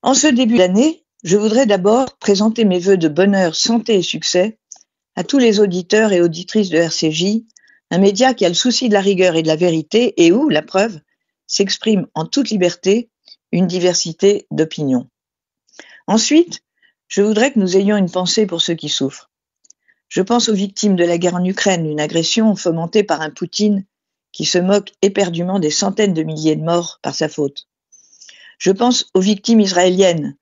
En ce début d'année, je voudrais d'abord présenter mes vœux de bonheur, santé et succès à tous les auditeurs et auditrices de RCJ, un média qui a le souci de la rigueur et de la vérité et où, la preuve, s'exprime en toute liberté une diversité d'opinions. Ensuite, je voudrais que nous ayons une pensée pour ceux qui souffrent. Je pense aux victimes de la guerre en Ukraine, une agression fomentée par un Poutine qui se moque éperdument des centaines de milliers de morts par sa faute. Je pense aux victimes israéliennes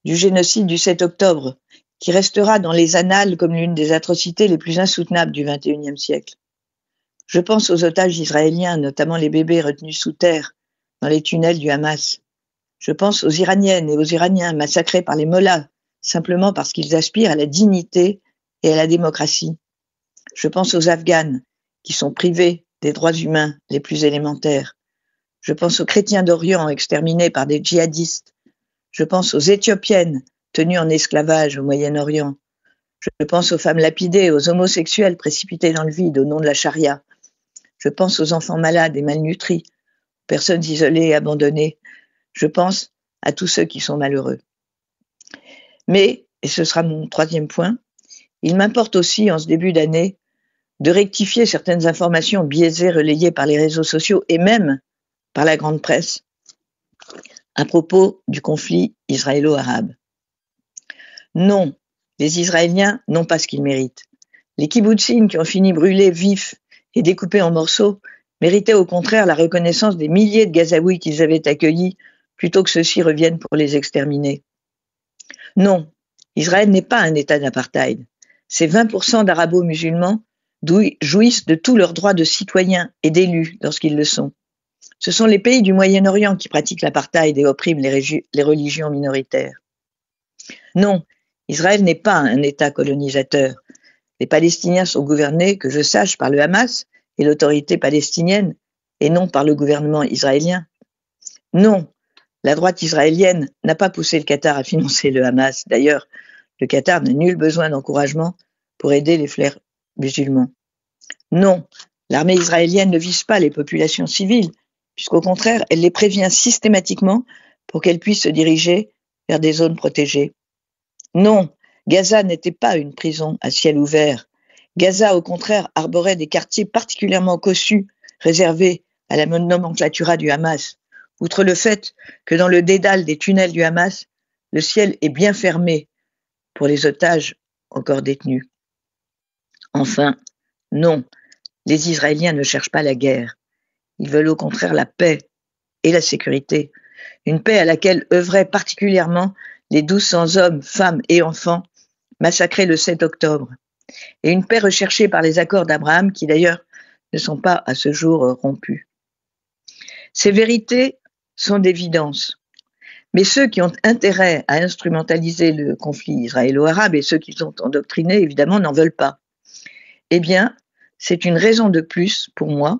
du génocide du 7 octobre, qui restera dans les annales comme l'une des atrocités les plus insoutenables du XXIe siècle. Je pense aux otages israéliens, notamment les bébés retenus sous terre dans les tunnels du Hamas. Je pense aux Iraniennes et aux Iraniens massacrés par les mollahs, simplement parce qu'ils aspirent à la dignité et à la démocratie. Je pense aux Afghanes, qui sont privés des droits humains les plus élémentaires. Je pense aux chrétiens d'Orient exterminés par des djihadistes. Je pense aux Éthiopiennes tenues en esclavage au Moyen-Orient. Je pense aux femmes lapidées, aux homosexuels précipités dans le vide au nom de la charia. Je pense aux enfants malades et malnutris, aux personnes isolées et abandonnées. Je pense à tous ceux qui sont malheureux. Mais, et ce sera mon troisième point, il m'importe aussi, en ce début d'année, de rectifier certaines informations biaisées relayées par les réseaux sociaux et même par la grande presse à propos du conflit israélo-arabe. Non, les Israéliens n'ont pas ce qu'ils méritent. Les kibbutzim qui ont fini brûlés vifs et découpés en morceaux méritaient au contraire la reconnaissance des milliers de Gazaouis qu'ils avaient accueillis plutôt que ceux-ci reviennent pour les exterminer. Non, Israël n'est pas un État d'apartheid. Ces 20% d'arabo-musulmans jouissent de tous leurs droits de citoyens et d'élus lorsqu'ils le sont. Ce sont les pays du Moyen-Orient qui pratiquent l'apartheid et oppriment les religions minoritaires. Non, Israël n'est pas un État colonisateur. Les Palestiniens sont gouvernés, que je sache, par le Hamas et l'autorité palestinienne, et non par le gouvernement israélien. Non, la droite israélienne n'a pas poussé le Qatar à financer le Hamas. D'ailleurs, le Qatar n'a nul besoin d'encouragement pour aider les frères musulmans. Non, l'armée israélienne ne vise pas les populations civiles, puisqu'au contraire, elle les prévient systématiquement pour qu'elles puissent se diriger vers des zones protégées. Non, Gaza n'était pas une prison à ciel ouvert. Gaza, au contraire, arborait des quartiers particulièrement cossus, réservés à la nomenclatura du Hamas. Outre le fait que dans le dédale des tunnels du Hamas, le ciel est bien fermé pour les otages encore détenus. Enfin, non, les Israéliens ne cherchent pas la guerre. Ils veulent au contraire la paix et la sécurité. Une paix à laquelle œuvraient particulièrement les 1200 hommes, femmes et enfants massacrés le 7 octobre. Et une paix recherchée par les accords d'Abraham qui d'ailleurs ne sont pas à ce jour rompus. Ces vérités sont d'évidence. Mais ceux qui ont intérêt à instrumentaliser le conflit israélo-arabe et ceux qui sont endoctrinés, évidemment, n'en veulent pas. Eh bien, c'est une raison de plus pour moi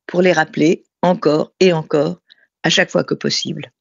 pour les rappeler encore et encore à chaque fois que possible.